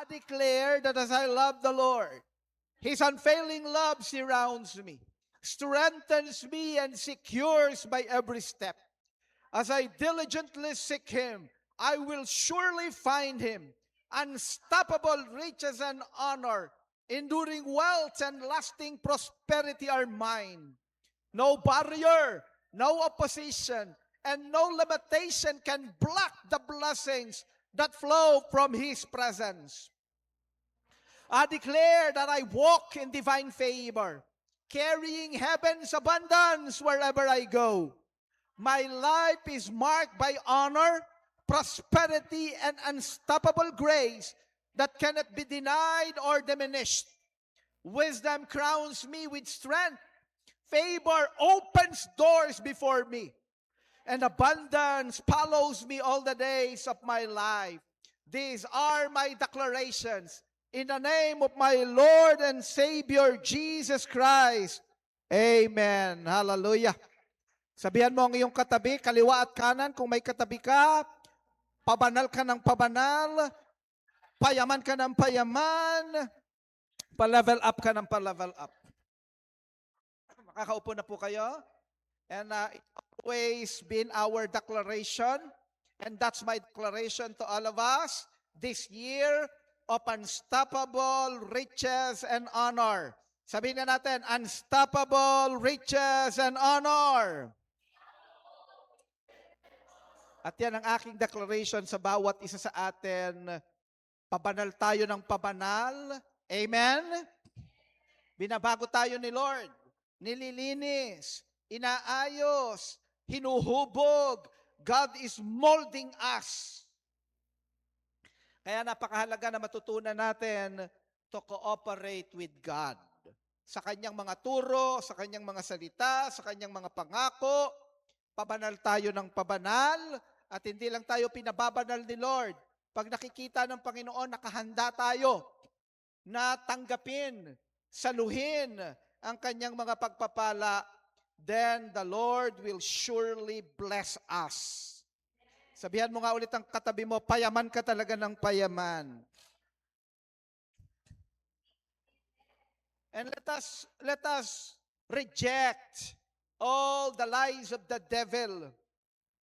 I declare that as I love the Lord, His unfailing love surrounds me, strengthens me, and secures my every step. As I diligently seek Him, I will surely find Him. Unstoppable riches and honor, enduring wealth and lasting prosperity are mine. No barrier, no opposition, and no limitation can block the blessings that flow from His presence. I declare that I walk in divine favor, carrying heaven's abundance wherever I go. My life is marked by honor, prosperity, and unstoppable grace that cannot be denied or diminished. Wisdom crowns me with strength. Favor opens doors before me, and abundance follows me all the days of my life. These are my declarations in the name of my Lord and Savior, Jesus Christ. Amen. Hallelujah. Sabihan mo ang iyong katabi, kaliwa at kanan, kung may katabi ka, pabanal ka ng pabanal, payaman ka ng payaman, pa-level up ka ng pa-level up. Makakaupo na po kayo. And it's always been our declaration, and that's my declaration to all of us, this year of unstoppable riches and honor. Sabihin na natin, unstoppable riches and honor. At yan ang aking declaration sa bawat isa sa atin. Pabanal tayo ng pabanal. Amen? Binabago tayo ni Lord. Nililinis. Inaayos. Hinuhubog. God is molding us. Kaya napakahalaga na matutunan natin to cooperate with God. Sa kanyang mga turo, sa kanyang mga salita, sa kanyang mga pangako, pabanal tayo ng pabanal, at hindi lang tayo pinababanal ni Lord. Pag nakikita ng Panginoon, nakahanda tayo na tanggapin, saluhin ang kanyang mga pagpapala, then the Lord will surely bless us. Sabihan mo nga ulit ang katabi mo, payaman ka talaga ng payaman. And let us reject all the lies of the devil.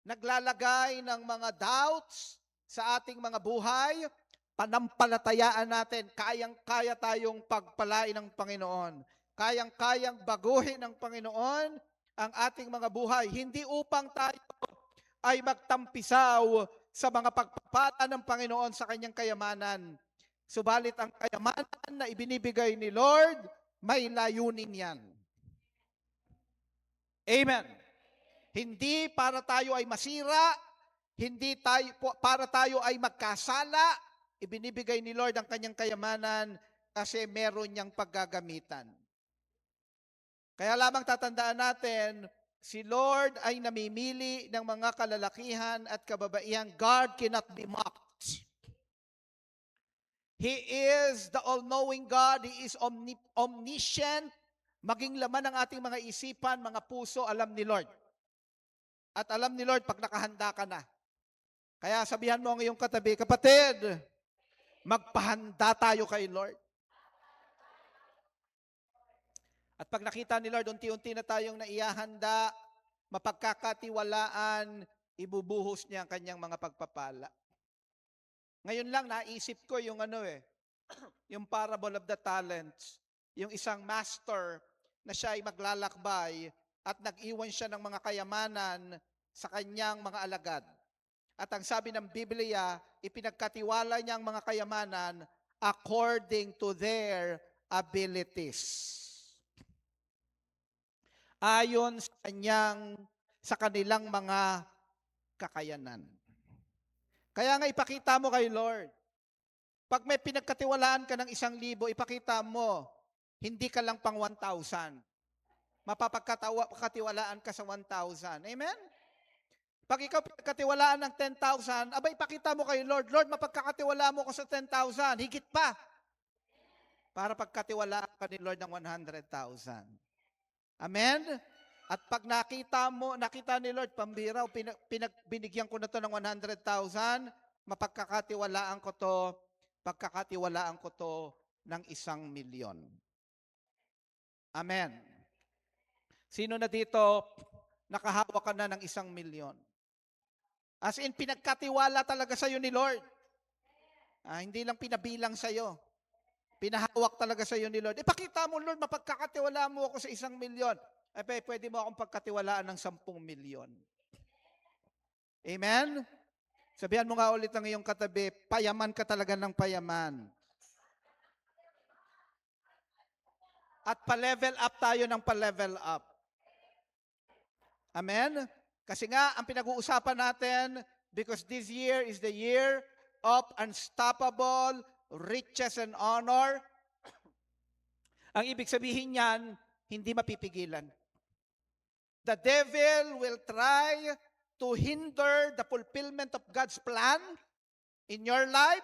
Naglalagay ng mga doubts sa ating mga buhay, panampalatayaan natin, kayang-kaya tayong pagpalain ng Panginoon. Kayang-kayang baguhin ng Panginoon ang ating mga buhay. Hindi upang tayo ay magtampisaw sa mga pagpapala ng Panginoon sa kanyang kayamanan. Subalit ang kayamanan na ibinibigay ni Lord, may layunin yan. Amen. Hindi para tayo ay masira, hindi para tayo ay magkasala, ibinibigay ni Lord ang kanyang kayamanan kasi meron niyang paggagamitan. Kaya lamang tatandaan natin, si Lord ay namimili ng mga kalalakihan at kababaihan. God cannot be mocked. He is the all-knowing God. He is omniscient. Maging laman ng ating mga isipan, mga puso, alam ni Lord. At alam ni Lord pag nakahanda ka na. Kaya sabihan mo ang iyong katabi, kapatid, magpahanda tayo kay Lord. At pag nakita ni Lord, unti-unti na tayong naiyahanda, mapagkakatiwalaan, ibubuhos niya ang kanyang mga pagpapala. Ngayon lang, naisip ko yung yung parable of the talents, yung isang master na siya ay maglalakbay at nag-iwan siya ng mga kayamanan sa kanyang mga alagad. At ang sabi ng Biblia, ipinagkatiwala niya ang mga kayamanan according to their abilities. Ayon sa kanilang mga kakayanan. Kaya nga ipakita mo kay Lord. Pag may pinagkatiwalaan ka ng 1,000, ipakita mo, hindi ka lang pang 1,000. Mapapagkatiwalaan ka sa 1,000. Amen? Pag ikaw pinagkatiwalaan ng 10,000, abay ipakita mo kay Lord, Lord, mapagkakatiwala mo ko sa 10,000, higit pa. Para pagkatiwalaan ka ni Lord ng 100,000. Amen? At pag nakita ni Lord, pambira, binigyan ko na to ng 100,000, mapagkakatiwalaan ko to pagkakatiwalaan ko to ng 1,000,000. Amen. Sino na dito nakahawak ka na ng 1,000,000? As in, pinagkatiwala talaga sa'yo ni Lord. Hindi lang pinabilang sa'yo. Pinahawak talaga sa'yo ni Lord. Ipakita mo, Lord, mapagkakatiwalaan mo ako sa 1,000,000. Pwede mo akong pagkatiwalaan ng 10,000,000. Amen? Sabihan mo nga ulit ang iyong katabi, payaman ka talaga ng payaman. At pa-level up tayo ng pa-level up. Amen? Kasi nga, ang pinag-uusapan natin, because this year is the year of unstoppable riches and honor. Ang ibig sabihin niyan, hindi mapipigilan. The devil will try to hinder the fulfillment of God's plan in your life,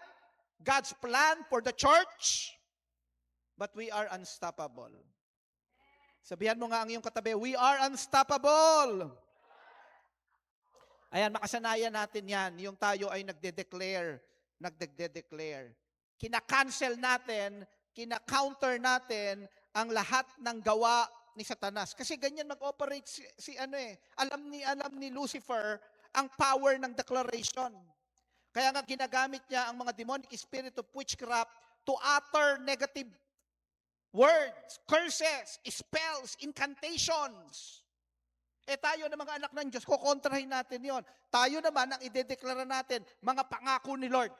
God's plan for the church, but we are unstoppable. Sabihan mo nga ang iyong katabi, we are unstoppable. Ayan, makasanayan natin yan. Yung tayo ay nagde-declare. Kina-cancel natin, kina-counter natin ang lahat ng gawa ni Satanas. Kasi ganyan mag-operate Alam ni Lucifer ang power ng declaration. Kaya nga ginagamit niya ang mga demonic spirit of witchcraft to utter negative words, curses, spells, incantations. Tayo na mga anak ng Diyos, kukontrahin natin yon. Tayo naman ang idedeklara natin, mga pangako ni Lord.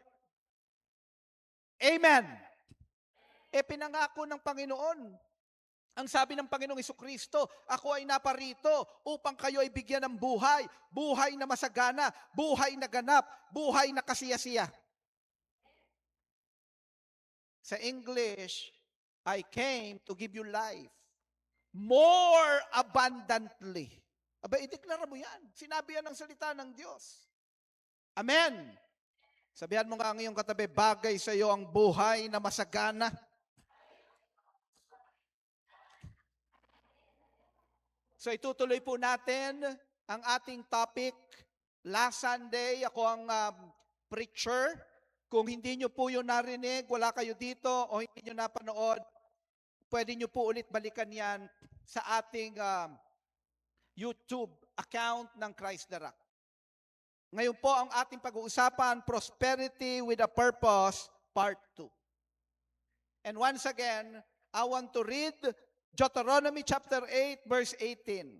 Amen. Pinangako ng Panginoon. Ang sabi ng Panginoong Jesucristo, ako ay naparito upang kayo ay bigyan ng buhay, buhay na masagana, buhay na ganap, buhay na kasiyasiya. Sa English, I came to give you life more abundantly. Ideklara mo yan. Sinabi yan ng salita ng Diyos. Amen. Sabihan mo nga ang iyong katabi, bagay sa iyo ang buhay na masagana. So itutuloy po natin ang ating topic. Last Sunday, ako ang preacher. Kung hindi nyo po yun narinig, wala kayo dito o hindi nyo napanood, pwede nyo po ulit balikan yan sa ating YouTube account ng Christ the Rock. Ngayon po ang ating pag-uusapan, Prosperity with a Purpose, Part 2. And once again, I want to read Deuteronomy chapter 8, verse 18.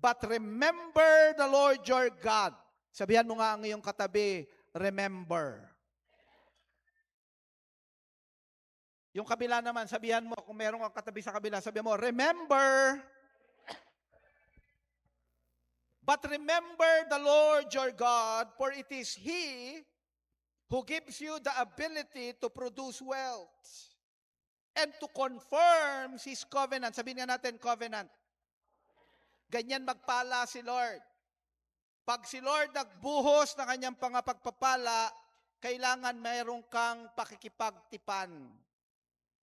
But remember the Lord your God. Sabihan mo nga ang iyong katabi, remember. Yung kabila naman, sabihan mo, kung meron kang katabi sa kabila, sabihan mo, remember. But remember the Lord your God, for it is He who gives you the ability to produce wealth and to confirm His covenant. Sabihin nga natin, covenant. Ganyan magpala si Lord. Pag si Lord nagbuhos ng kanyang pagpapala, kailangan mayroon kang pakikipagtipan.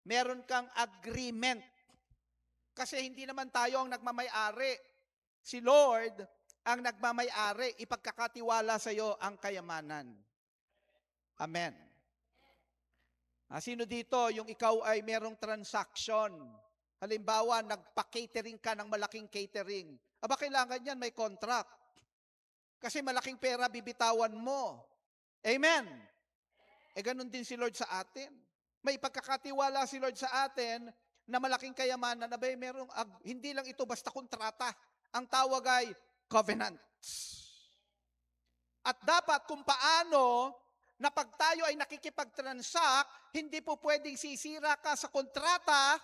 Meron kang agreement. Kasi hindi naman tayo ang nagmamay-ari. Si Lord ang nagmamay-ari. Ipagkakatiwala sa iyo ang kayamanan. Amen. Sino dito, yung ikaw ay merong transaction? Halimbawa, nagpa-catering ka ng malaking catering. Kailangan yan, may contract. Kasi malaking pera bibitawan mo. Amen. Ganun din si Lord sa atin. May pagkakatiwala si Lord sa atin na malaking kayamanan, hindi lang ito basta kontrata. Ang tawag ay covenants. At dapat kung paano na pag tayo ay nakikipag-transact, hindi po pwedeng sisira ka sa kontrata,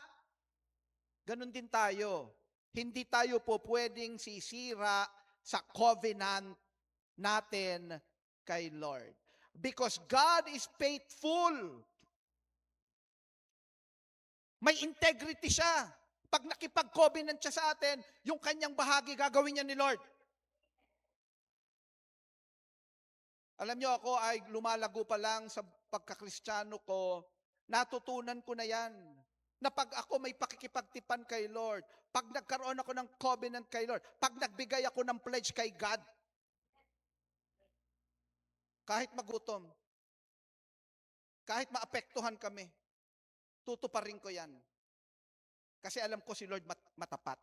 ganun din tayo. Hindi tayo po pwedeng sisira sa covenant natin kay Lord. Because God is faithful. May integrity siya. Pag nakipag-covenant siya sa atin, yung kanyang bahagi gagawin niya ni Lord. Alam niyo, ako ay lumalago pa lang sa pagkakristyano ko, natutunan ko na yan. Na pag ako may pakikipagtipan kay Lord, pag nagkaroon ako ng covenant kay Lord, pag nagbigay ako ng pledge kay God, kahit magutom, Kahit maapektuhan kami, tutuparin ko yan. Kasi alam ko si Lord matapat.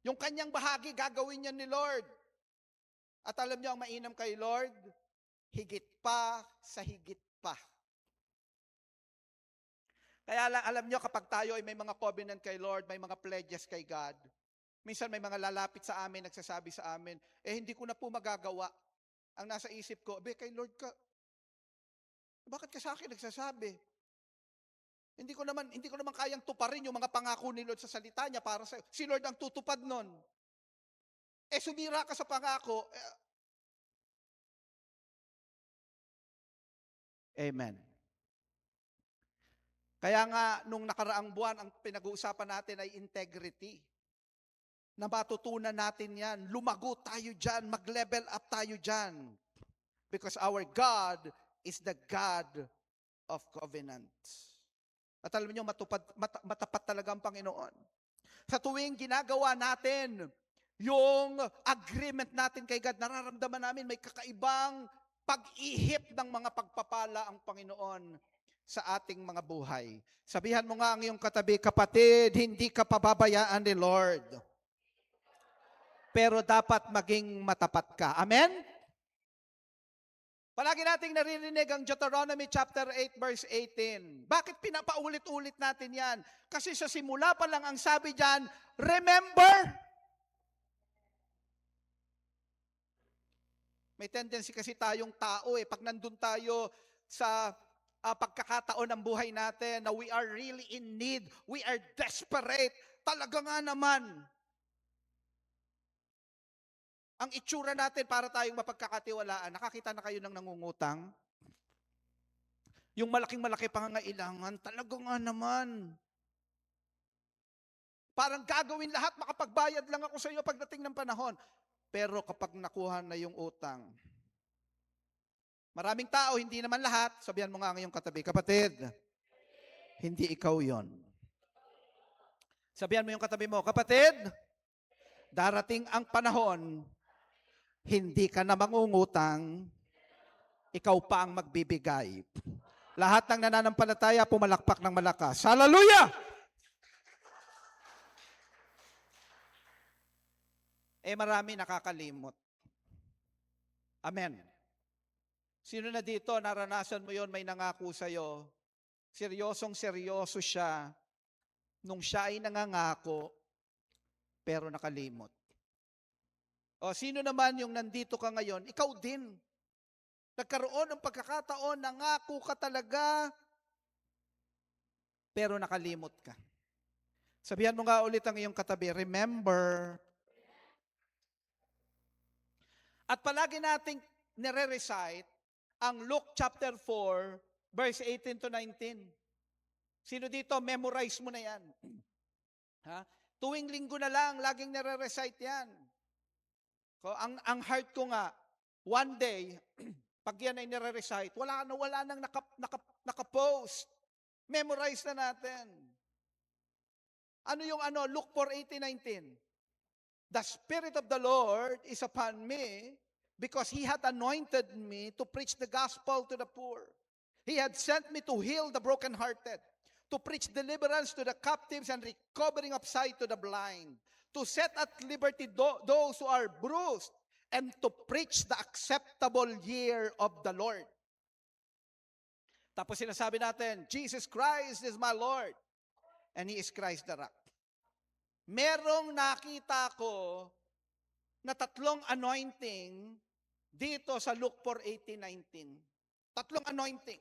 Yung kanyang bahagi, gagawin niya ni Lord. At alam niyo ang mainam kay Lord, higit pa sa higit pa. Kaya lang, alam niyo kapag tayo ay may mga covenant kay Lord, may mga pledges kay God, minsan may mga lalapit sa amin, nagsasabi sa amin, hindi ko na po magagawa. Ang nasa isip ko, kay Lord ka, bakit ka sa akin nagsasabi? Hindi ko naman kayang tuparin yung mga pangako ni Lord sa salita niya para sa si Lord ang tutupad nun. Sumira ka sa pangako. Amen. Kaya nga, nung nakaraang buwan, ang pinag-uusapan natin ay integrity. Na matutunan natin yan. Lumago tayo dyan. Mag-level up tayo dyan. Because our God is the God of covenants. At alam niyo, matapat talaga ang Panginoon. Sa tuwing ginagawa natin yung agreement natin kay God, nararamdaman namin may kakaibang pag-ihip ng mga pagpapala ang Panginoon sa ating mga buhay. Sabihan mo nga ang iyong katabi, kapatid, hindi ka pababayaan ni Lord. Pero dapat maging matapat ka. Amen? Palagi nating naririnig ang Deuteronomy chapter 8 verse 18. Bakit pinapaulit-ulit natin yan? Kasi sa simula pa lang ang sabi diyan, remember. May tendency kasi tayong tao pag nandun tayo sa pagkakataon ng buhay natin na we are really in need, we are desperate, talaga nga naman. Ang itsura natin para tayong mapagkakatiwalaan, nakakita na kayo ng nangungutang? Yung malaking-malaki pangangailangan, talaga nga naman. Parang gagawin lahat, makapagbayad lang ako sa iyo pagdating ng panahon. Pero kapag nakuha na yung utang, maraming tao, hindi naman lahat, sabihan mo nga ang iyong katabi, kapatid, hindi ikaw yon. Sabihan mo yung katabi mo, kapatid, darating ang panahon, hindi ka na mangungutang, ikaw pa ang magbibigay. Lahat ng nananampalataya, pumalakpak ng malakas. Hallelujah! Marami nakakalimot. Amen. Sino na dito, naranasan mo yon, may nangako sa'yo, seryosong-seryoso siya, nung siya ay nangangako, pero nakalimot. O sino naman yung nandito ka ngayon, ikaw din. Nagkaroon ng pagkakataon, nangako ka talaga, pero nakalimot ka. Sabihan mo nga ulit ang iyong katabi, remember. At palagi nating nire-recite ang Luke chapter 4, verse 18 to 19. Sino dito, memorize mo na yan. Ha? Tuwing linggo na lang, laging nire-recite yan. So, ang heart ko nga, one day, pag yan ay nire-recite, wala nang nakapost. Memorize na natin. Ano yung Luke 4:18-19? The Spirit of the Lord is upon me because He had anointed me to preach the gospel to the poor. He had sent me to heal the brokenhearted, to preach deliverance to the captives and recovering of sight to the blind, to set at liberty those who are bruised, and to preach the acceptable year of the Lord. Tapos sinasabi natin, Jesus Christ is my Lord, and He is Christ the rock. Merong nakita ko na tatlong anointing dito sa Luke 4:18-19. Tatlong anointing.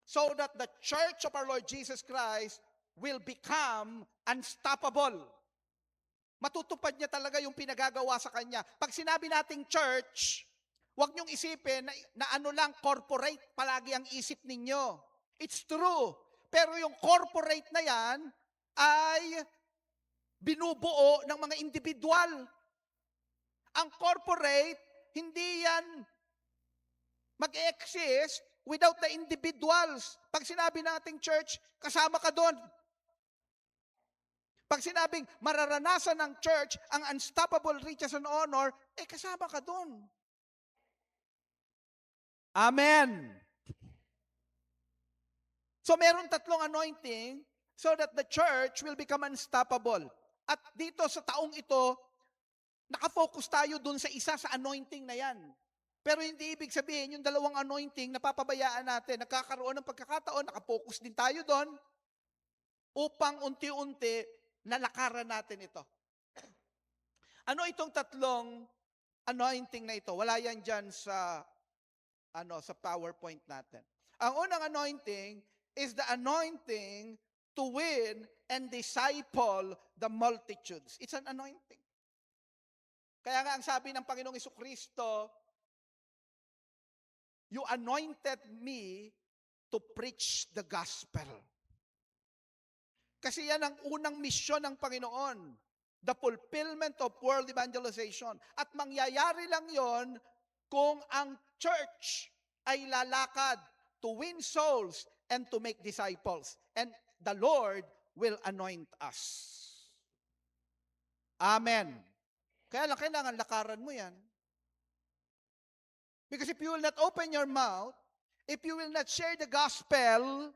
So that the church of our Lord Jesus Christ will become unstoppable. Matutupad niya talaga yung pinagagawa sa kanya. Pag sinabi nating church, huwag niyong isipin na ano lang, corporate palagi ang isip ninyo. It's true. Pero yung corporate na yan ay binubuo ng mga individual. Ang corporate, hindi yan mag-exist without the individuals. Pag sinabi nating church, kasama ka doon. Pag sinabing mararanasan ng church ang unstoppable riches and honor, kasama ka doon. Amen. So meron tatlong anointing so that the church will become unstoppable. At dito sa taong ito, nakafocus tayo dun sa isa sa anointing na yan. Pero hindi ibig sabihin yung dalawang anointing napapabayaan natin. Nagkakaroon ng pagkakataon, nakafocus din tayo doon upang unti-unti nalakaran natin ito. Ano itong tatlong anointing na ito? Wala yan dyan sa PowerPoint natin. Ang unang anointing is the anointing to win and disciple the multitudes. It's an anointing. Kaya nga ang sabi ng Panginoong Jesucristo, you anointed me to preach the gospel. Kasi yan ang unang misyon ng Panginoon, the fulfillment of world evangelization. At mangyayari lang yon kung ang church ay lalakad to win souls and to make disciples. And the Lord will anoint us. Amen. Kaya lang kailangan lakaran mo yan. Because if you will not open your mouth, if you will not share the gospel,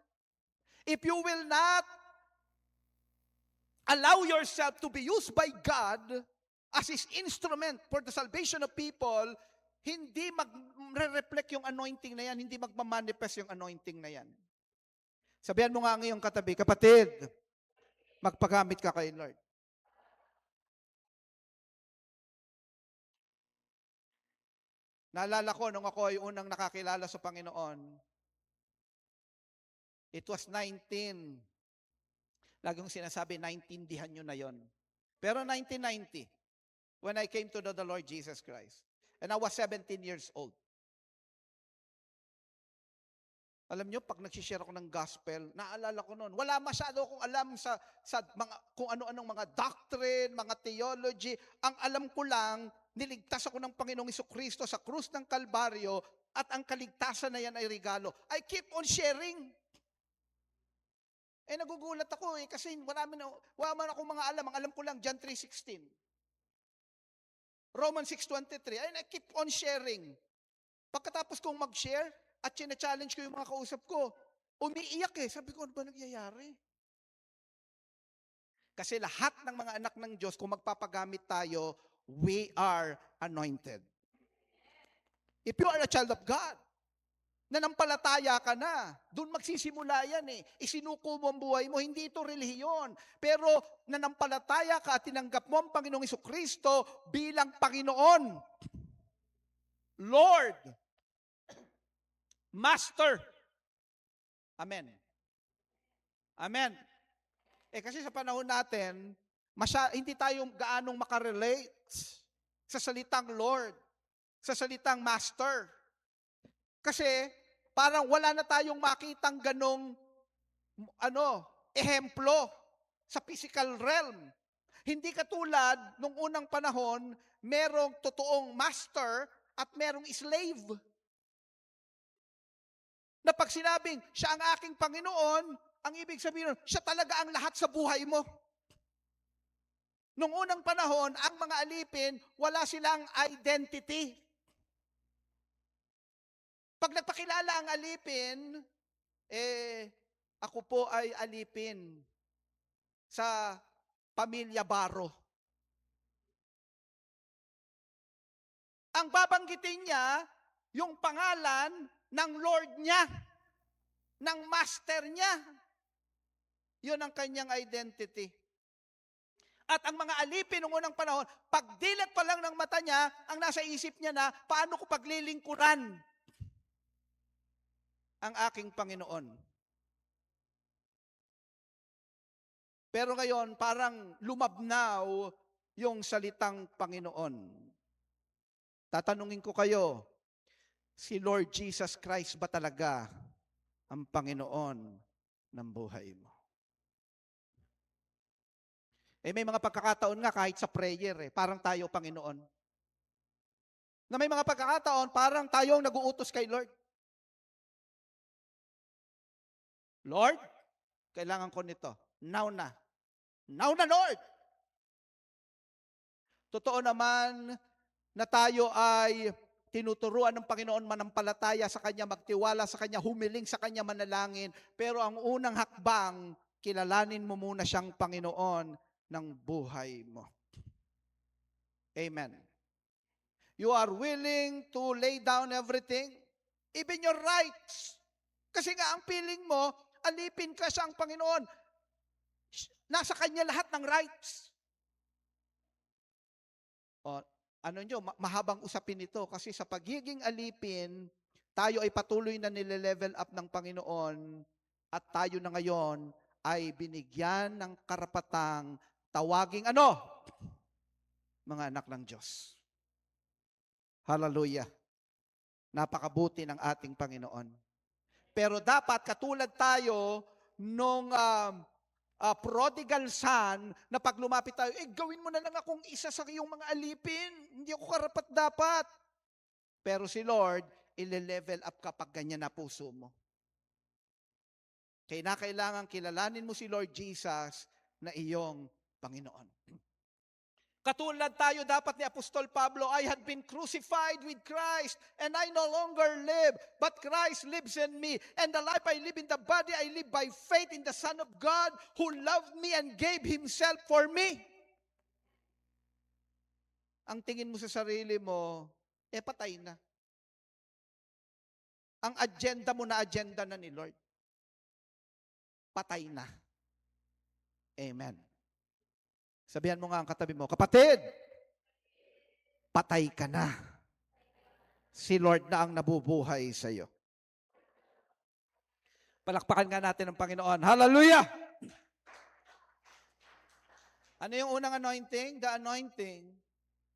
if you will not allow yourself to be used by God as His instrument for the salvation of people, hindi mag-reflect yung anointing na yan, hindi magmamanifest yung anointing na yan. Sabihan mo nga ngayong katabi, kapatid, magpagamit ka kay Lord. Naalala ko nung ako ay unang nakakilala sa Panginoon, it was 19. Laging sinasabi, 19-dihan nyo na yon. Pero 1990, when I came to know the Lord Jesus Christ, and I was 17 years old. Alam nyo, pag nagsishare ako ng gospel, naalala ko noon, wala masyado akong alam sa mga, kung ano-anong mga doctrine, mga theology. Ang alam ko lang, niligtas ako ng Panginoong Jesucristo sa krus ng Kalbaryo at ang kaligtasan na yan ay regalo. I keep on sharing. Nagugulat ako kasi wala man akong mga alam. Ang alam ko lang, John 3:16. Romans 6:23. And I keep on sharing. Pagkatapos kong mag-share at challenge ko yung mga kausap ko, umiiyak Sabi ko, ano ba nangyayari? Kasi lahat ng mga anak ng Diyos, kung magpapagamit tayo, we are anointed. If you are a child of God, nanampalataya ka na, doon magsisimula yan Isinuko mo ang buhay mo, hindi ito relihiyon. Pero nanampalataya ka at tinanggap mo ang Panginoong Jesucristo bilang Panginoon, Lord, Master. Amen. Amen. Kasi sa panahon natin, hindi tayo gaanong makarelate sa salitang Lord, sa salitang Master. Kasi parang wala na tayong makitang ganong ehemplo sa physical realm. Hindi katulad nung unang panahon, merong totoong master at merong slave. Na pag sinabing, siya ang aking Panginoon, ang ibig sabihin, siya talaga ang lahat sa buhay mo. Nung unang panahon, ang mga alipin, wala silang identity. Pag nagpakilala ang alipin, ako po ay alipin sa pamilya Baro. Ang babanggitin niya, yung pangalan ng Lord niya, ng Master niya. Yun ang kanyang identity. At ang mga alipin ng unang panahon, pagdilat pa lang ng mata niya, ang nasa isip niya na, paano ko paglilingkuran ang aking Panginoon? Pero ngayon, parang lumabnaw yung salitang Panginoon. Tatanungin ko kayo, si Lord Jesus Christ ba talaga ang Panginoon ng buhay mo? May mga pagkakataon nga kahit sa prayer, parang tayo Panginoon. Na may mga pagkakataon, parang tayo ang nag-uutos kay Lord. Lord, kailangan ko nito. Now na. Now na, Lord! Totoo naman na tayo ay tinuturuan ng Panginoon manampalataya sa Kanya, magtiwala sa Kanya, humiling sa Kanya, manalangin. Pero ang unang hakbang, kilalanin mo muna siyang Panginoon ng buhay mo. Amen. You are willing to lay down everything, even your rights. Kasi nga ang feeling mo, alipin ka sa ang Panginoon. Nasa Kanya lahat ng rights. O, ano nyo, mahabang usapin ito kasi sa pagiging alipin, tayo ay patuloy na nile-level up ng Panginoon at tayo na ngayon ay binigyan ng karapatang tawaging ano? Mga anak ng Diyos. Hallelujah. Napakabuti ng ating Panginoon. Pero dapat katulad tayo nung prodigal son na pag lumapit tayo, gawin mo na lang akong isa sa iyong mga alipin. Hindi ako karapat dapat. Pero si Lord, ile-level up kapag ganyan na puso mo. Kaya kailangan kilalanin mo si Lord Jesus na iyong Panginoon. Katulad tayo dapat ni Apostol Pablo, I had been crucified with Christ, and I no longer live, but Christ lives in me. And the life I live in the body, I live by faith in the Son of God, who loved me and gave Himself for me. Ang tingin mo sa sarili mo, patay na. Ang agenda mo na agenda na ni Lord. Patay na. Amen. Sabihan mo nga ang katabi mo, kapatid, patay ka na. Si Lord na ang nabubuhay sa iyo. Palakpakan nga natin ang Panginoon. Hallelujah! Ano yung unang anointing? The anointing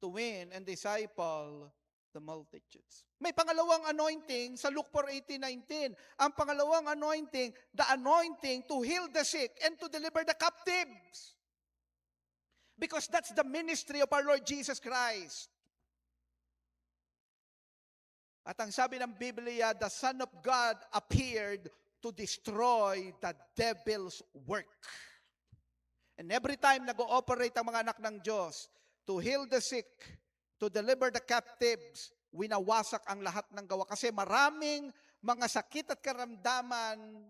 to win and disciple the multitudes. May pangalawang anointing sa Luke 4:18-19. Ang pangalawang anointing, the anointing to heal the sick and to deliver the captives. Because that's the ministry of our Lord Jesus Christ. At ang sabi ng Biblia, the Son of God appeared to destroy the devil's work. And every time nag-ooperate ang mga anak ng Diyos to heal the sick, to deliver the captives, winawasak ang lahat ng gawa. Kasi maraming mga sakit at karamdaman,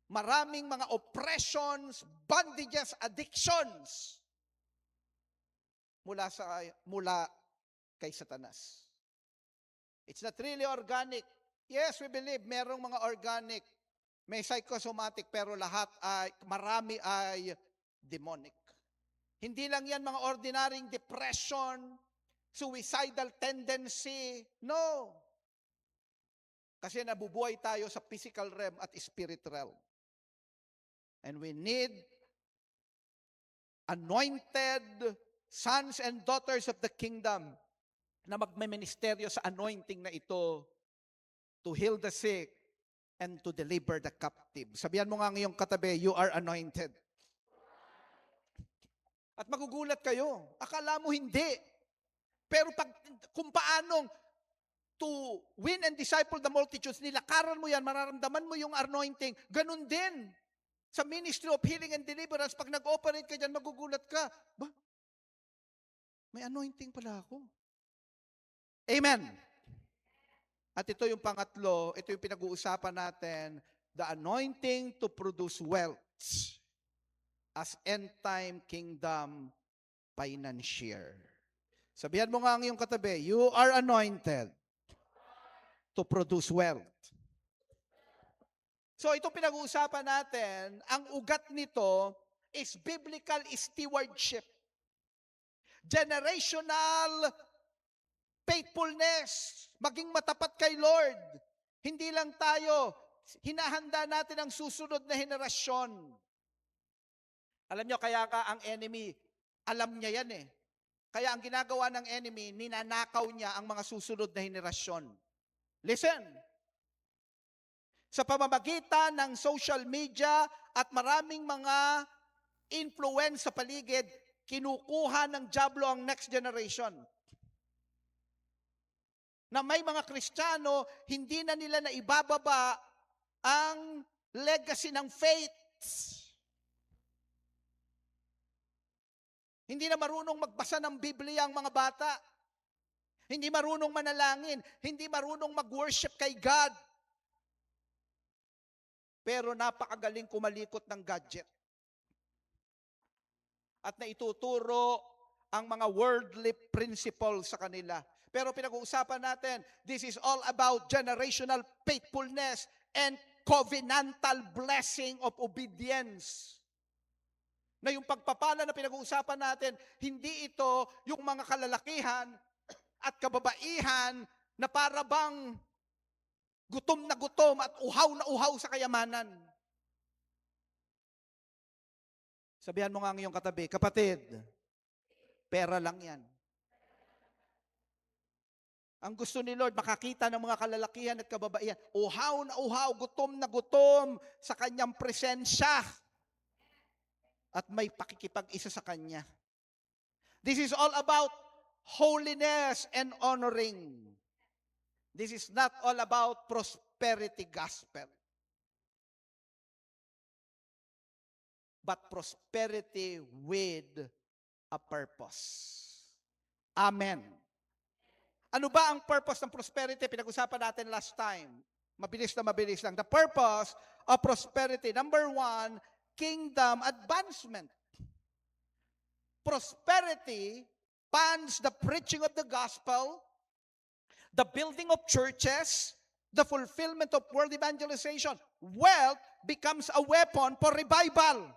maraming mga oppressions, bondages, addictions, mula kay Satanas. It's not really organic. Yes, we believe merong mga organic, may psychosomatic, pero marami ay demonic. Hindi lang yan mga ordinaryong depression, suicidal tendency. No. Kasi nabubuhay tayo sa physical realm at spirit realm. And we need anointed sons and daughters of the kingdom na magme-ministeryo sa anointing na ito to heal the sick and to deliver the captive. Sabihan mo nga ngayong katabi, you are anointed. At magugulat kayo, akala mo hindi. Pero kung paanong to win and disciple the multitudes, nilakaran mo yan, mararamdaman mo yung anointing, ganun din. Sa ministry of healing and deliverance, pag nag-operate ka dyan, magugulat ka. May anointing pala ako. Amen. At ito yung pangatlo, ito yung pinag-uusapan natin, the anointing to produce wealth as end-time kingdom financier. Sabihan mo nga ang iyong katabi, you are anointed to produce wealth. So ito pinag-uusapan natin, ang ugat nito is biblical stewardship. Generational faithfulness, maging matapat kay Lord. Hindi lang tayo, hinahanda natin ang susunod na henerasyon. Alam nyo, kaya ang enemy, alam niya yan eh. Kaya ang ginagawa ng enemy, ninanakaw niya ang mga susunod na henerasyon. Listen, sa pamamagitan ng social media at maraming mga influence sa paligid, kinukuha ng dyablo ang next generation. Na may mga Kristiyano, hindi na nila naibababa ang legacy ng faith. Hindi na marunong magbasa ng Biblia ang mga bata. hindi marunong manalangin, hindi marunong mag-worship kay God. Pero napakagaling kumalikot ng gadget. At naituturo ang mga worldly principles sa kanila. Pero pinag-uusapan natin, this is all about generational faithfulness and covenantal blessing of obedience. Na yung pagpapala na pinag-uusapan natin, hindi ito yung mga kalalakihan at kababaihan na para bang gutom na gutom at uhaw na uhaw sa kayamanan. Sabihan mo nga ang iyong katabi, kapatid, pera lang yan. Ang gusto ni Lord, makakita ng mga kalalakihan at kababaihan, uhaw na uhaw, gutom na gutom sa kanyang presensya. At may pakikipag-isa sa kanya. This is all about holiness and honoring. This is not all about prosperity gospel. But prosperity with a purpose. Amen. Ano ba ang purpose ng prosperity? Pinag-usapan natin last time. Mabilis lang. The purpose of prosperity. Number 1, kingdom advancement. Prosperity funds the preaching of the gospel, the building of churches, the fulfillment of world evangelization. Wealth becomes a weapon for revival.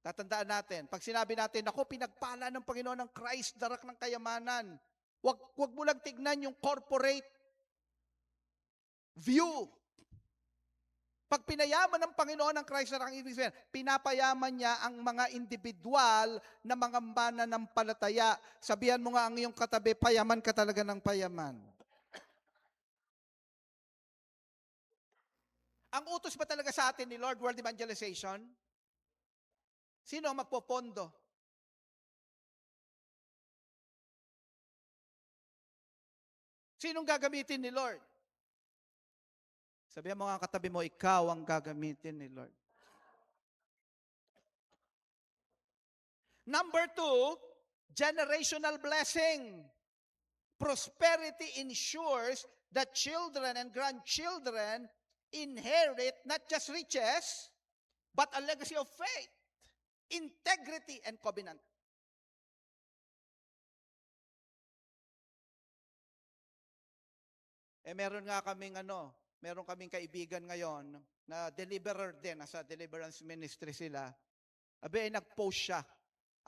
Tatandaan natin, pag sinabi natin, ako, pinagpala ng Panginoon ng Christ, darak ng kayamanan, wag mo lang tignan yung corporate view. Pag pinayaman ng Panginoon ng Christ, darak ng ibig sabihin, pinapayaman niya ang mga individual na mga mananampalataya. Sabihan mo nga ang iyong katabi, payaman ka talaga ng payaman. Ang utos ba talaga sa atin ni Lord, world evangelization? Sino ang magpopondo? Sinong gagamitin ni Lord? Sabihan mo nga katabi mo, ikaw ang gagamitin ni Lord. Number 2, generational blessing. Prosperity ensures that children and grandchildren inherit not just riches, but a legacy of faith, integrity, and covenant. Meron kaming kaibigan ngayon na deliverer din, nasa deliverance ministry sila. Nag-post siya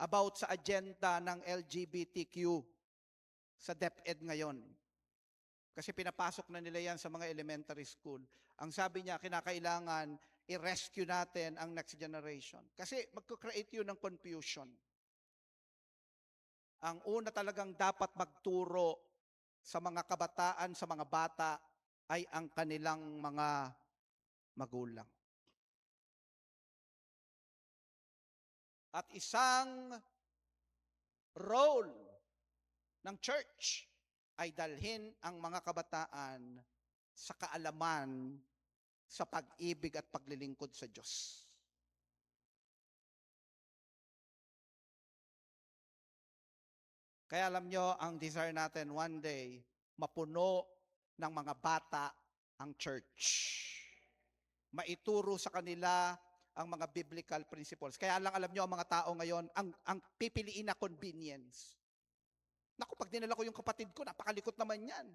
about sa agenda ng LGBTQ sa DepEd ngayon. Kasi pinapasok na nila yan sa mga elementary school. Ang sabi niya, kinakailangan i-rescue natin ang next generation. Kasi magkukreate yun ng confusion. Ang una talagang dapat magturo sa mga kabataan, sa mga bata, ay ang kanilang mga magulang. At isang role ng church ay dalhin ang mga kabataan sa kaalaman sa pag-ibig at paglilingkod sa Diyos. Kaya alam nyo, ang desire natin one day, mapuno ng mga bata ang church. Maituro sa kanila ang mga biblical principles. Kaya lang alam nyo, ang mga tao ngayon, ang pipiliin na convenience. Naku, pag dinala ko yung kapatid ko, napakalikot naman yan.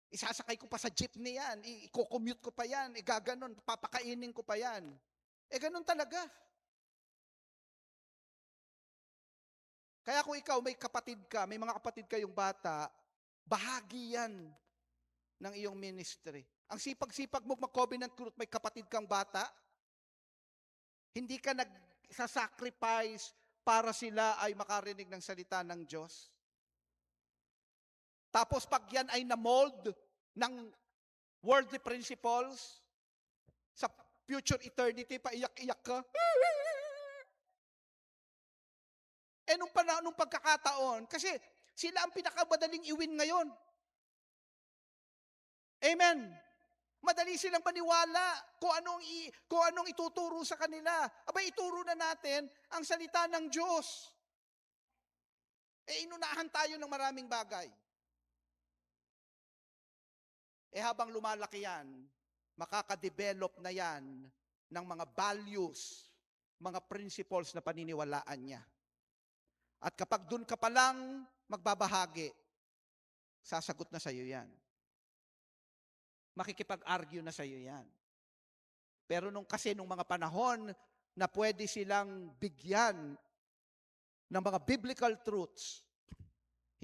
Isasakay ko pa sa jeepney yan, i-commute ko pa yan, gaganon, papakainin ko pa yan. Ganon talaga. Kaya kung ikaw may kapatid ka, may mga kapatid kayong bata, bahagi yan ng iyong ministry. Ang sipag-sipag mo mag-covenant group, may kapatid kang bata, hindi ka nagsasacrifice para sila ay makarinig ng salita ng Diyos. Tapos pag yan ay na-mold ng worldly principles, sa future eternity, paiyak-iyak ka. Nung pagkakataon, kasi sila ang pinakamadaling iwin ngayon. Amen. Madali silang paniwala kung anong ituturo sa kanila. Ituro na natin ang salita ng Diyos. Inunahan tayo ng maraming bagay. Habang lumalaki yan, makakadevelop na yan ng mga values, mga principles na paniniwalaan niya. At kapag dun ka pa lang magbabahagi, sasagot na sa'yo yan. Makikipag-argue na sa'yo yan. Pero nung mga panahon na pwede silang bigyan ng mga biblical truths,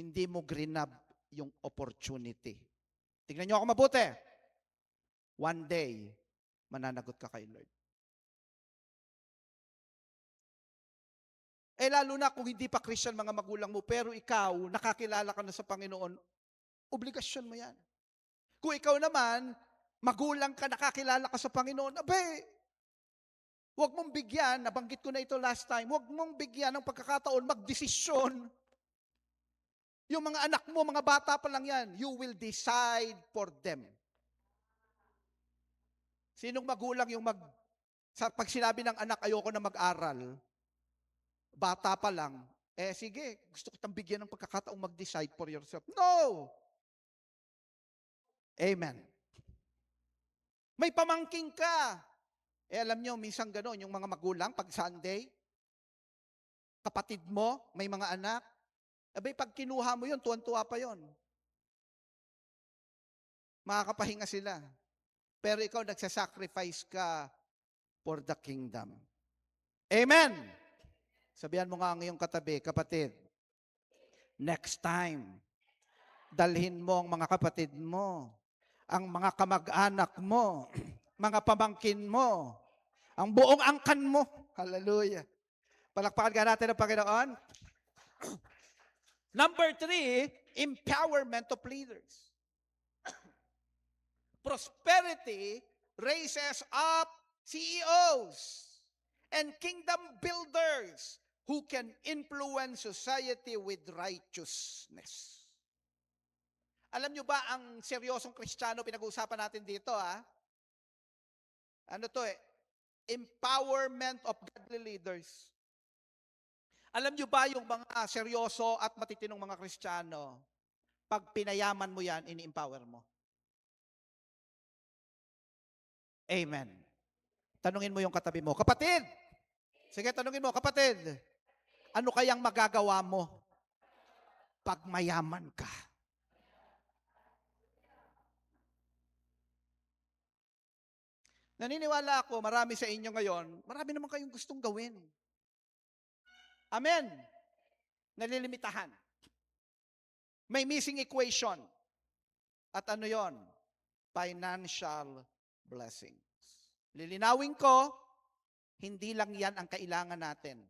hindi mo grinab yung opportunity. Tingnan niyo ako mabuti. One day, mananagot ka kay Lord. Lalo na kung hindi pa Christian mga magulang mo, pero ikaw, nakakilala ka na sa Panginoon, obligasyon mo yan. Kung ikaw naman, magulang ka, nakakilala ka sa Panginoon, huwag mong bigyan, nabanggit ko na ito last time, huwag mong bigyan ng pagkakataon, magdesisyon. Yung mga anak mo, mga bata pa lang yan, you will decide for them. Sinong magulang yung pag sinabi ng anak, ayoko na mag-aral, bata pa lang, sige, gusto kitang bigyan ng pagkakataong mag-decide for yourself. No! Amen. May pamangking ka. Alam nyo, minsan gano'n, yung mga magulang, pag Sunday, kapatid mo, may mga anak, pag kinuha mo yun, tuwan-tuwa pa yun. Makakapahinga sila. Pero ikaw, nagsasacrifice ka for the kingdom. Amen! Sabihan mo nga ang iyong katabi, kapatid, next time, dalhin mo ang mga kapatid mo, ang mga kamag-anak mo, mga pamangkin mo, ang buong angkan mo. Hallelujah. Palakpakan ka natin ang Panginoon. Number 3, empowerment of leaders. Prosperity raises up CEOs and kingdom builders who can influence society with righteousness. Alam nyo ba ang seryosong Kristiyano pinag-uusapan natin dito, Ano to Empowerment of godly leaders. Alam nyo ba yung mga seryoso at matitinong mga Kristiyano, pag pinayaman mo yan, ini-empower mo? Amen. Tanungin mo yung katabi mo, kapatid! Sige, tanungin mo, kapatid, ano kayang magagawa mo pag mayaman ka? Naniniwala ako, marami sa inyo ngayon, marami naman kayong gustong gawin. Amen. Nalilimitahan. May missing equation. At ano yon? Financial blessings. Lilinawin ko, hindi lang yan ang kailangan natin.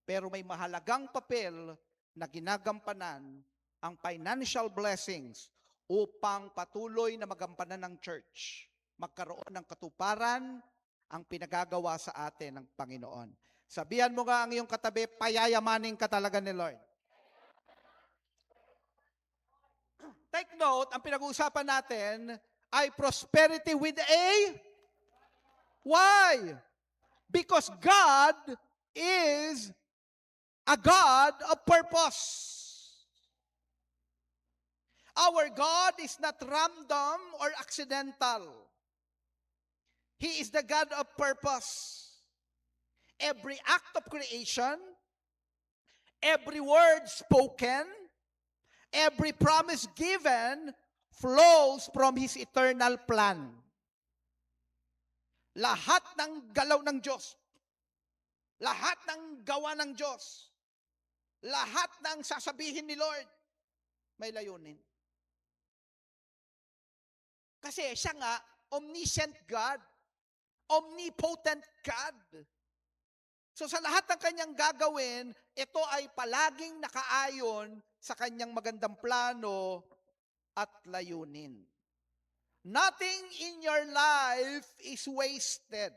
Pero may mahalagang papel na ginagampanan ang financial blessings upang patuloy na magampanan ng church. Magkaroon ng katuparan ang pinagagawa sa atin ng Panginoon. Sabihan mo nga ang iyong katabi, payayamanin ka talaga ni Lord. Take note, ang pinag-uusapan natin ay prosperity with a why? Because God is a God of purpose. Our God is not random or accidental. He is the God of purpose. Every act of creation, every word spoken, every promise given flows from His eternal plan. Lahat ng galaw ng Diyos, lahat ng gawa ng Diyos, lahat ng sasabihin ni Lord, may layunin. Kasi siya nga, omniscient God, omnipotent God. So sa lahat ng kanyang gagawin, ito ay palaging nakaayon sa kanyang magandang plano at layunin. Nothing in your life is wasted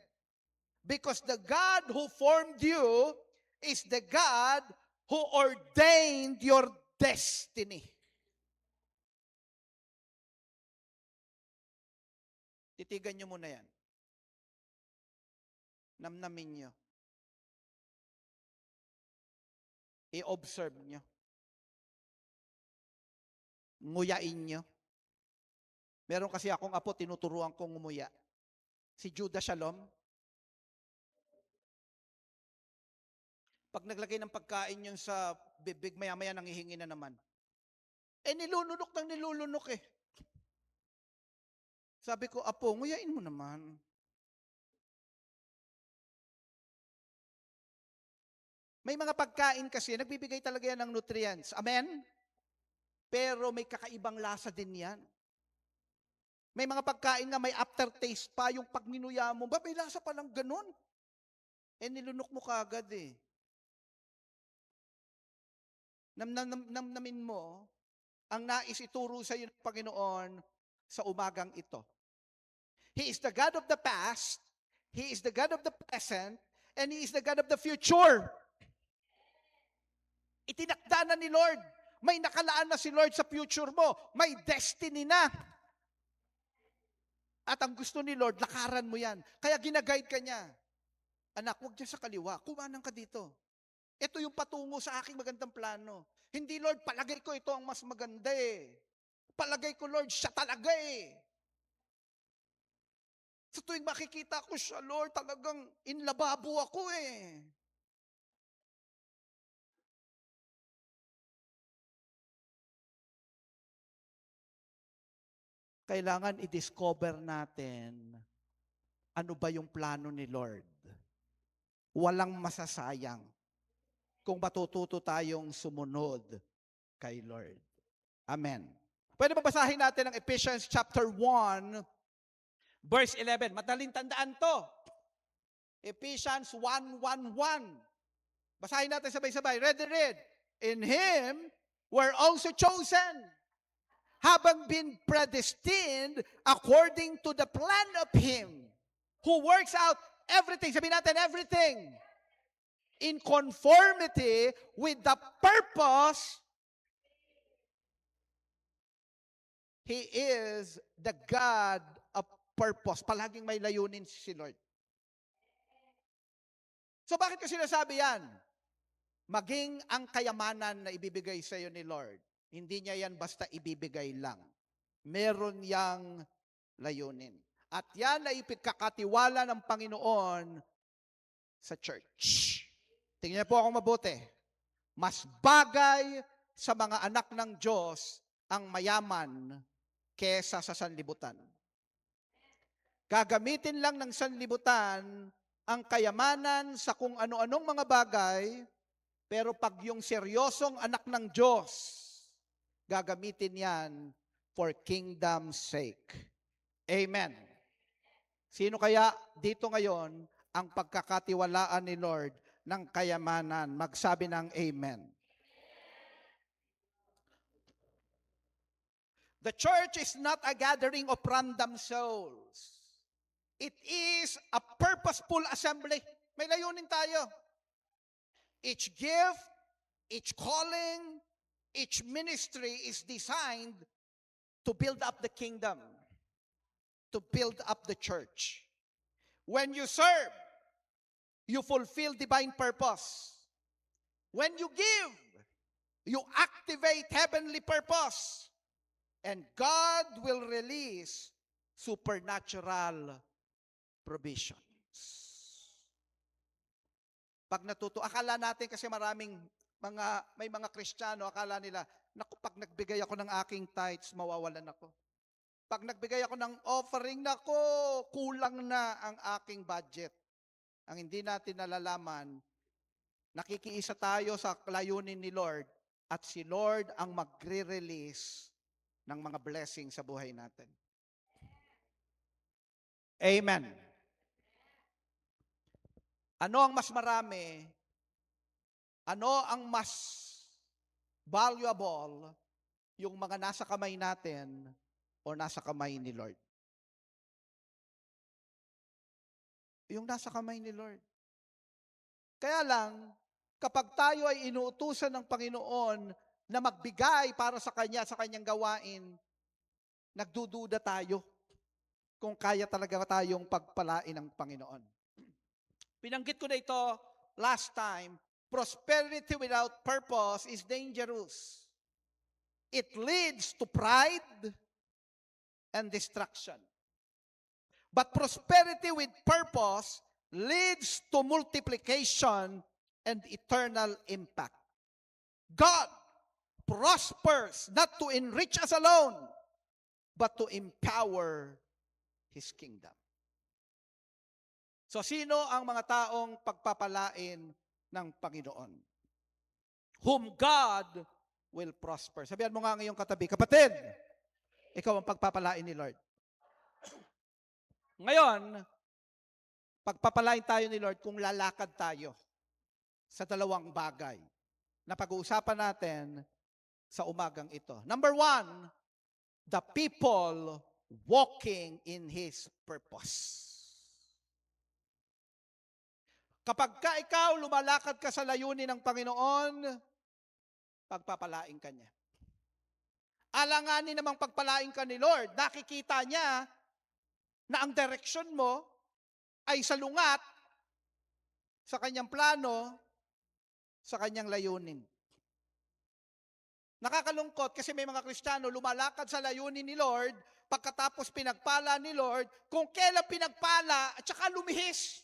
because the God who formed you is the God who ordained your destiny. Titigan nyo muna yan. Namnamin nyo. I-observe nyo. Nguyain nyo. Meron kasi akong apo, tinuturuan kong ngumuya. Si Judah Shalom. Pag naglagay ng pagkain yun sa bibig, maya-maya nangihingi na naman. Nilulunok ng nilulunok eh. Sabi ko, apo, nguyain mo naman. May mga pagkain kasi, nagbibigay talaga yan ng nutrients. Amen? Pero may kakaibang lasa din yan. May mga pagkain nga may aftertaste pa, yung pag minuya mo, ba may lasa palang ganun? Nilunok mo kagad eh. Namnamin mo, ang nais ituro sa iyo ng Panginoon sa umagang ito. He is the God of the past, He is the God of the present, and He is the God of the future. Itinakda na ni Lord. May nakalaan na si Lord sa future mo. May destiny na. At ang gusto ni Lord, lakaran mo yan. Kaya ginaguide ka niya. Anak, huwag dyan sa kaliwa. Kumanan ka dito. Ito yung patungo sa aking magandang plano. Hindi, Lord, palagay ko ito ang mas maganda eh. Palagay ko, Lord, siya talaga eh. Sa tuwing makikita ko siya, Lord, talagang inlababo ako eh. Kailangan i-discover natin ano ba yung plano ni Lord. Walang masasayang kung matututo tayong sumunod kay Lord. Amen. Pwede ba basahin natin ang Ephesians chapter 1, verse 11. Madaling tandaan to. Ephesians 1:1:1. Basahin natin sabay-sabay. Ready, read. In Him we're also chosen, having been predestined according to the plan of Him who works out everything. Sabihin natin, everything. In conformity with the purpose. He is the God of purpose. Palaging may layunin si Lord. So bakit ko sinasabi yan? Maging ang kayamanan na ibibigay sa iyo ni Lord. Hindi niya yan basta ibibigay lang. Meron yang layunin. At yan ay ipagkakatiwala ng Panginoon sa church. Tingnan niyo po ako mabuti. Mas bagay sa mga anak ng Diyos ang mayaman kesa sa sanlibutan. Gagamitin lang ng sanlibutan ang kayamanan sa kung ano-anong mga bagay, pero pag yung seryosong anak ng Diyos, gagamitin yan for kingdom's sake. Amen. Sino kaya dito ngayon ang pagkakatiwalaan ni Lord ng kayamanan? Magsabi ng amen. The church is not a gathering of random souls. It is a purposeful assembly. May layunin tayo. Each gift, each calling, each ministry is designed to build up the kingdom, to build up the church. When you serve, you fulfill divine purpose. When you give, you activate heavenly purpose. And God will release supernatural provisions. Pag akala natin kasi may mga Kristiyano, akala nila, naku, pag nagbigay ako ng aking tithes, mawawalan ako. Pag nagbigay ako ng offering, naku, kulang na ang aking budget. Ang hindi natin nalalaman, nakikiisa tayo sa layunin ni Lord at si Lord ang magre-release ng mga blessing sa buhay natin. Amen. Ano ang mas marami? Ano ang mas valuable? Yung mga nasa kamay natin o nasa kamay ni Lord? Yung nasa kamay ni Lord. Kaya lang, kapag tayo ay inuutusan ng Panginoon na magbigay para sa Kanya, sa Kanyang gawain, nagdududa tayo kung kaya talaga tayong pagpalain ng Panginoon. Binanggit ko na ito last time, prosperity without purpose is dangerous. It leads to pride and destruction. But prosperity with purpose leads to multiplication and eternal impact. God prospers not to enrich us alone, but to empower His kingdom. So sino ang mga taong pagpapalain ng Panginoon? Whom God will prosper. Sabihan mo nga ngayong katabi, kapatid, ikaw ang pagpapalain ni Lord. Ngayon, pagpapalain tayo ni Lord kung lalakad tayo sa dalawang bagay na pag-uusapan natin sa umagang ito. Number 1, the people walking in His purpose. Kapag ka ikaw lumalakad ka sa layunin ng Panginoon, pagpapalain ka niya. Alanganin namang pagpalain ka ni Lord, nakikita niya na ang direksyon mo ay salungat sa kanyang plano, sa kanyang layunin. Nakakalungkot kasi may mga Kristiyano lumalakad sa layunin ni Lord, pagkatapos pinagpala ni Lord, kung kailan pinagpala at saka lumihis.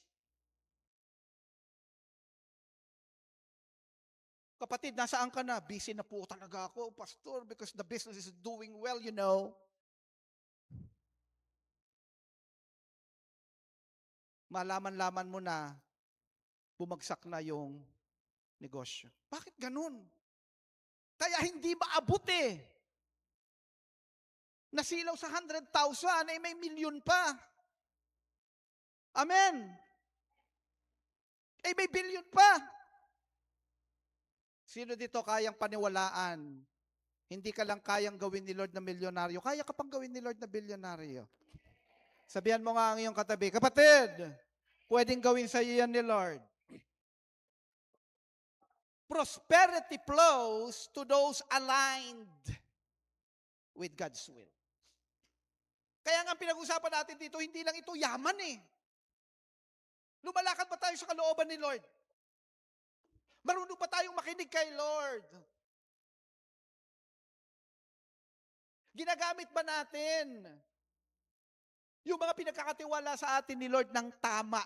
Kapatid, nasaan ka na? Busy na po talaga ako, Pastor, because the business is doing well, you know. Malaman-laman mo na bumagsak na yung negosyo. Bakit ganun? Kaya hindi maabot eh. Nasilaw sa 100,000, ay may milyon pa. Amen. Ay may billion pa. Sino dito kayang paniwalaan? Hindi ka lang kayang gawin ni Lord na milyonaryo. Kaya ka pang gawin ni Lord na bilyonaryo. Sabihan mo nga ang iyong katabi, kapatid, pwedeng gawin sa iyo yan ni Lord. Prosperity flows to those aligned with God's will. Kaya nga pinag-usapan natin dito, hindi lang ito yaman eh. Lumalakad pa tayo sa kalooban ni Lord. Marunong pa tayong makinig kay Lord. Ginagamit ba natin yung mga pinagkakatiwala sa atin ni Lord ng tama?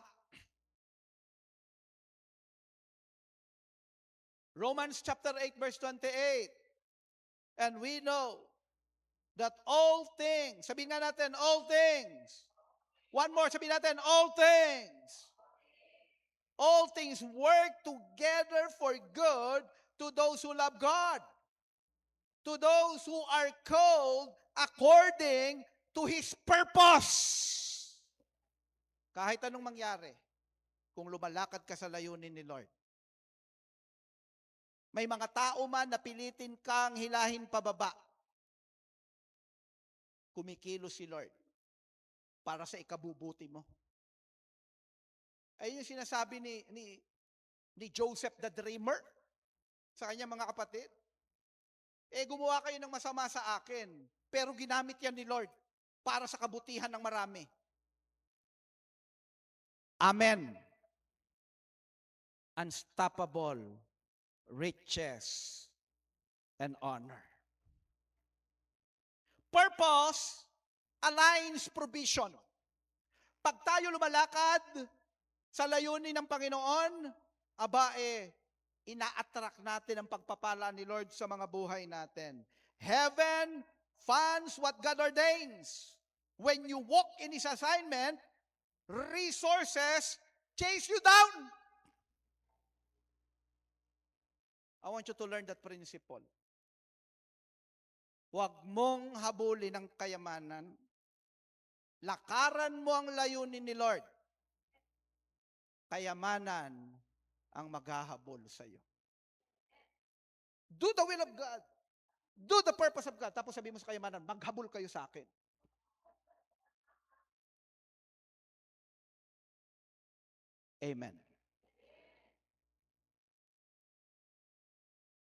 Romans chapter 8 verse 28. And we know that all things, sabihin nga natin, all things. One more, sabihin natin, all things. All things work together for good to those who love God, to those who are called according to His purpose. Kahit anong mangyari, kung lumalakad ka sa layunin ni Lord, may mga tao man na pilitin kang hilahin pababa, kumikilos si Lord para sa ikabubuti mo. Ayun yung sinasabi ni Joseph the Dreamer sa kanyang mga kapatid. Gumawa kayo ng masama sa akin, pero ginamit yan ni Lord para sa kabutihan ng marami. Amen. Unstoppable riches and honor. Purpose aligns provision. Pag tayo lumalakad sa layunin ng Panginoon, ina-attract natin ang pagpapala ni Lord sa mga buhay natin. Heaven funds what God ordains. When you walk in His assignment, resources chase you down. I want you to learn that principle. Huwag mong habulin ang kayamanan. Lakaran mo ang layunin ni Lord. Kayamanan ang maghahabol sa iyo. Do the will of God. Do the purpose of God. Tapos sabihin mo sa kayamanan, maghabol kayo sa akin. Amen.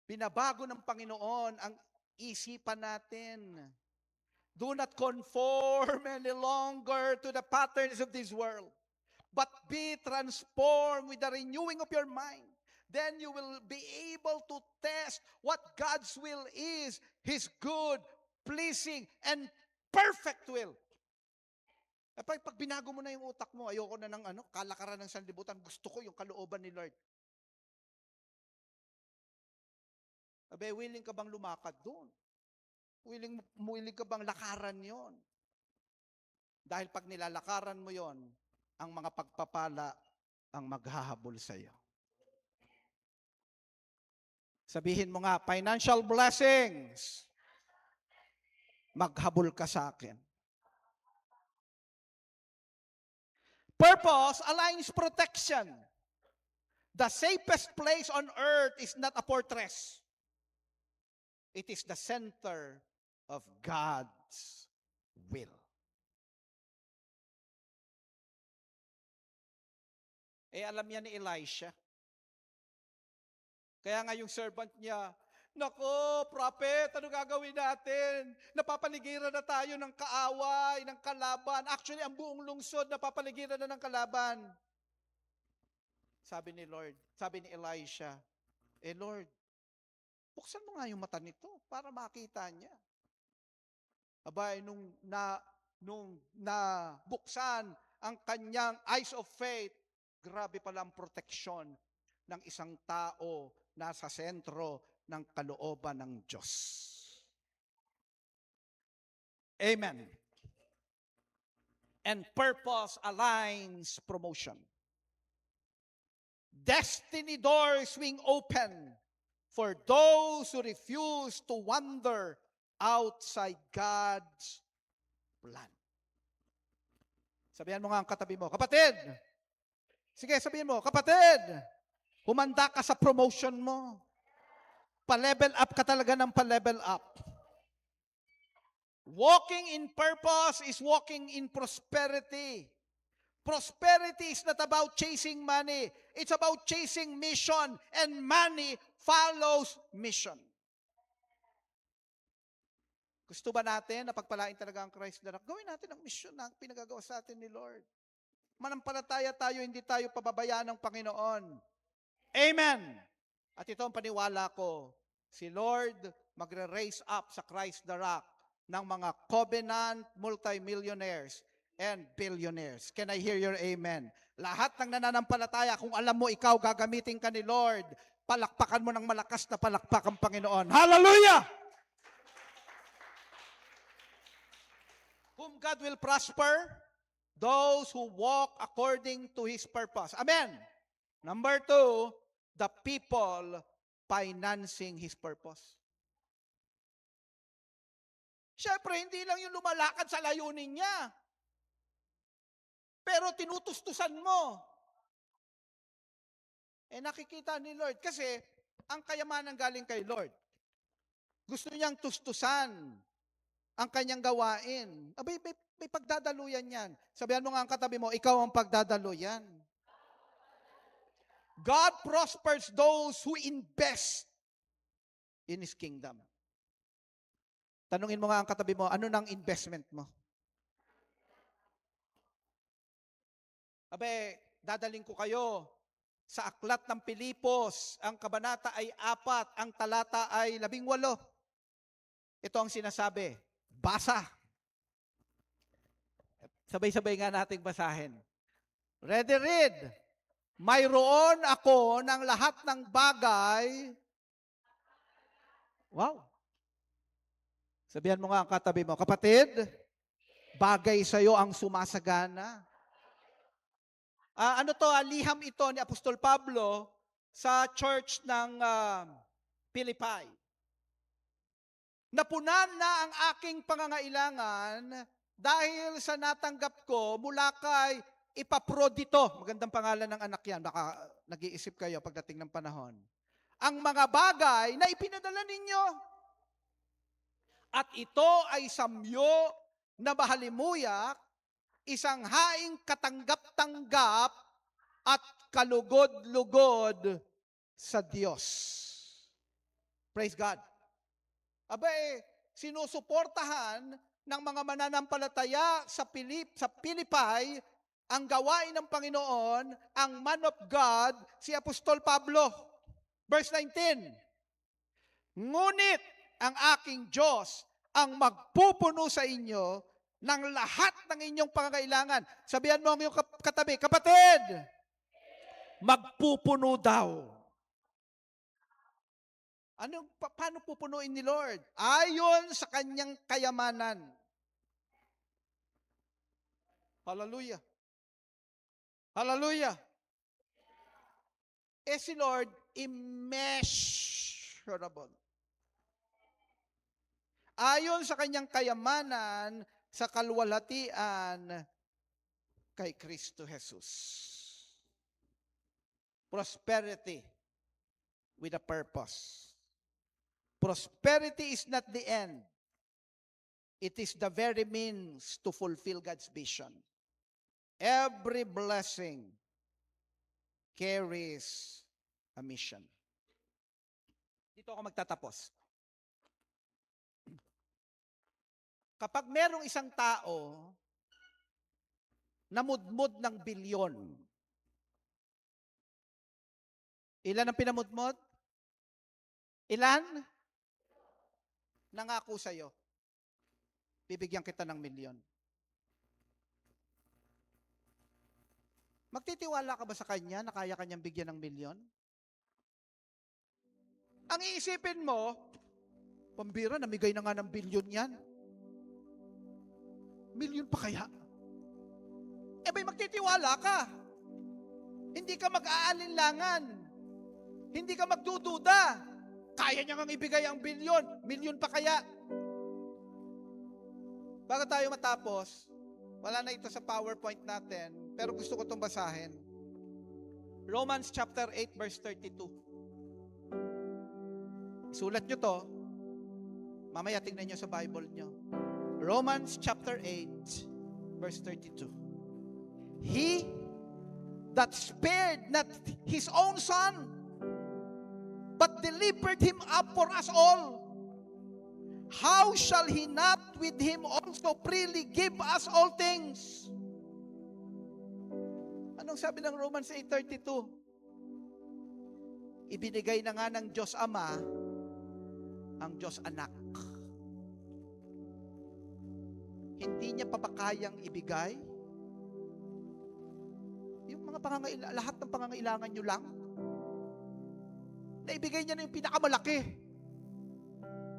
Binabago ng Panginoon ang isipan natin. Do not conform any longer to the patterns of this world, but be transformed with the renewing of your mind, then you will be able to test what God's will is, His good, pleasing, and perfect will. Pag binago mo na yung utak mo, ayoko na ng kalakaran ng sanlibutan, gusto ko yung kalooban ni Lord. Willing ka bang lumakad doon? Willing ka bang lakaran yon? Dahil pag nilalakaran mo yon, ang mga pagpapala ang maghahabol sa iyo. Sabihin mo nga, financial blessings, maghabol ka sa akin. Purpose aligns protection. The safest place on earth is not a fortress. It is the center of God's will. Alam niya ni Elisha. Kaya nga yung servant niya, nako, prophet, ano gagawin natin? Napapaligiran na tayo ng kaaway, ng kalaban. Actually, ang buong lungsod napapaligiran na ng kalaban. Sabi ni Elisha, Lord, buksan mo nga yung mata nito para makita niya. Nung nabuksan ang kanyang eyes of faith, grabe pala ang proteksyon ng isang tao nasa sentro ng kalooban ng Diyos. Amen. And purpose aligns promotion. Destiny doors swing open for those who refuse to wander outside God's plan. Sabihan mo nga ang katabi mo, kapatid! Sige, sabihin mo, kapatid! Humanda ka sa promotion mo. Pa-level up ka talaga ng pa-level up. Walking in purpose is walking in prosperity. Prosperity is not about chasing money. It's about chasing mission, and money follows mission. Gusto ba natin na pagpalain talaga ang Christ na gawin natin ang mission na pinagagawa sa atin ni Lord? Manampalataya tayo, hindi tayo pababayaan ng Panginoon. Amen! At ito ang paniwala ko, si Lord magre-raise up sa Christ the Rock ng mga covenant multimillionaires and billionaires. Can I hear your amen? Lahat ng nananampalataya, kung alam mo ikaw gagamitin ka ni Lord, palakpakan mo ng malakas na palakpak ang Panginoon. Hallelujah! Whom God will prosper, those who walk according to His purpose. Amen. Number 2, the people financing His purpose. Siyempre, hindi lang yung lumalakad sa layunin niya. Pero tinutustusan mo. Nakikita ni Lord. Kasi, ang kayamanan galing kay Lord. Gusto niyang tustusan ang kanyang gawain. May pagdadaluyan yan. Sabihan mo nga ang katabi mo, ikaw ang pagdadaluyan. God prospers those who invest in His kingdom. Tanungin mo nga ang katabi mo, ano nang investment mo? Dadaling ko kayo sa aklat ng Pilipos. Ang kabanata ay 4, ang talata ay 18. Ito ang sinasabi, basa. Sabay-sabay nga nating basahin. Ready, read. Mayroon ako ng lahat ng bagay. Wow. Sabihan mo nga ang katabi mo, kapatid, bagay sa'yo ang sumasagana. Liham ito ni Apostol Pablo sa church ng Philippi. Napunan na ang aking pangangailangan dahil sa natanggap ko mula kay Epaprodito. Magandang pangalan ng anak yan. Baka nag-iisip kayo pagdating ng panahon. Ang mga bagay na ipinadala ninyo. At ito ay samyo na bahalimuyak, isang haing katanggap-tanggap at kalugod-lugod sa Diyos. Praise God. Sinusuportahan ng mga mananampalataya sa Philippi ang gawain ng Panginoon, ang man of God, si Apostol Pablo. Verse 19, ngunit ang aking Diyos ang magpupuno sa inyo ng lahat ng inyong pangangailangan. Sabihan mo ang iyong katabi, kapatid, magpupuno daw. Paano pupunuin ni Lord? Ayon sa kanyang kayamanan. Hallelujah. Hallelujah. Si Lord, immeasurable. Ayon sa kanyang kayamanan, sa kaluwalhatian kay Kristo Jesus. Prosperity with a purpose. Prosperity is not the end. It is the very means to fulfill God's vision. Every blessing carries a mission. Dito ako magtatapos. Kapag merong isang tao na mudmud ng bilyon, ilan ang pinamudmod? Ilan? Nangako sa'yo, bibigyan kita ng milyon. Magtitiwala ka ba sa kanya na kaya kanyang bigyan ng milyon? Ang iisipin mo, pambira, namigay na nga ng bilyon yan. Milyon pa kaya? May magtitiwala ka. Hindi ka mag-aalinlangan. Hindi ka magdududa. Kaya niya ngang ibigay ang bilyon. Milyon pa kaya? Bago tayo matapos, wala na ito sa PowerPoint natin, pero gusto ko itong basahin. Romans chapter 8 verse 32. Isulat nyo to. Mamaya tingnan nyo sa Bible nyo. Romans chapter 8 verse 32. He that spared not his own son, but delivered him up for us all, how shall he not with him also freely give us all things? Anong sabi ng Romans 8:32? Ibinigay na nga ng Diyos Ama ang Diyos Anak. Hindi niya pa ba kayang ibigay? Yung mga lahat ng pangangailangan nyo lang? Naibigay niya na yung pinakamalaki.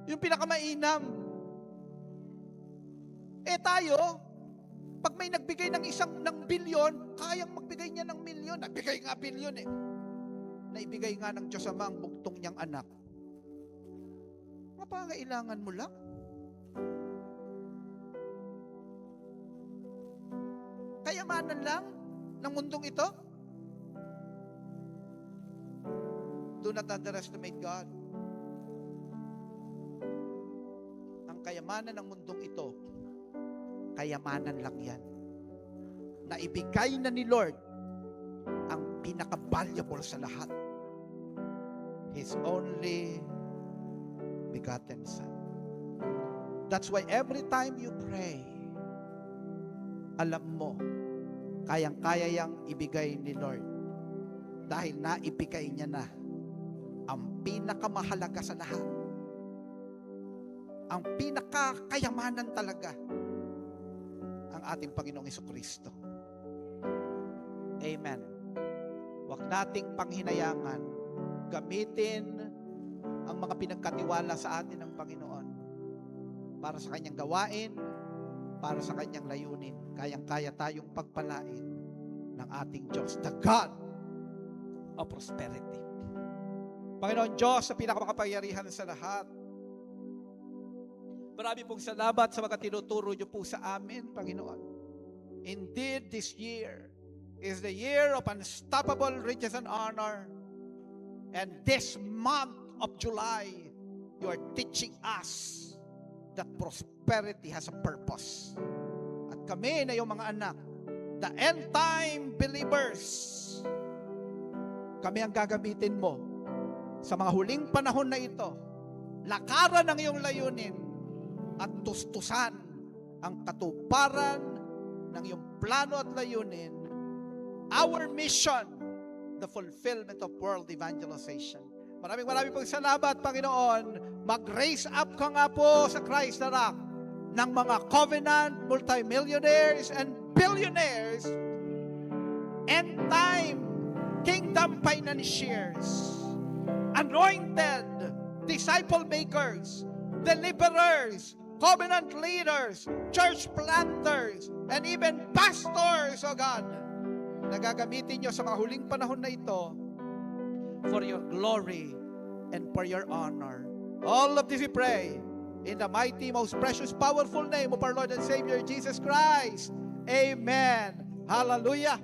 Yung pinakamainam. Tayo, pag may nagbigay ng bilyon, kayang magbigay niya ng milyon. Nagbigay nga bilyon Naibigay nga ng Diyos Ama ang bugtong niyang anak. Mga pangailangan mo lang. Kayamanan lang ng mundong ito. Do not underestimate God. Ang kayamanan ng mundong ito, kayamanan lang yan. Naibigay na ni Lord ang pinaka-valuable sa lahat. His only begotten Son. That's why every time you pray, alam mo, kayang-kaya yang ibigay ni Lord. Dahil naibigay niya na ang pinakamahalaga sa lahat. Ang pinakakayamanan talaga, ang ating Panginoong Jesucristo. Amen. Huwag nating panghinayangan, gamitin ang mga pinagkatiwala sa atin ng Panginoon para sa kanyang gawain, para sa kanyang layunin. Kayang-kaya tayong pagpalain ng ating Diyos, the God of prosperity. Panginoon Diyos, sa pinakamakapangyarihan sa lahat, marami pong salamat sa mga tinuturo niyo po sa amin, Panginoon. Indeed, this year is the year of unstoppable riches and honor. And this month of July, you are teaching us that prosperity has a purpose. At kami na yung mga anak, the end-time believers, kami ang gagamitin mo sa mga huling panahon na ito, lakaran ng iyong layunin at tustusan ang katuparan ng iyong plano at layunin. Our mission, the fulfillment of world evangelization. Maraming pong salamat, Panginoon. Mag-raise up ka nga po sa Christ the Rock ng mga covenant, multimillionaires, and billionaires, end-time kingdom financiers, anointed disciple makers, deliverers, covenant leaders, church planters, and even pastors, O God, na gagamitin nyo sa mga huling panahon na ito for your glory and for your honor. All of this we pray in the mighty, most precious, powerful name of our Lord and Savior Jesus Christ. Amen. Hallelujah.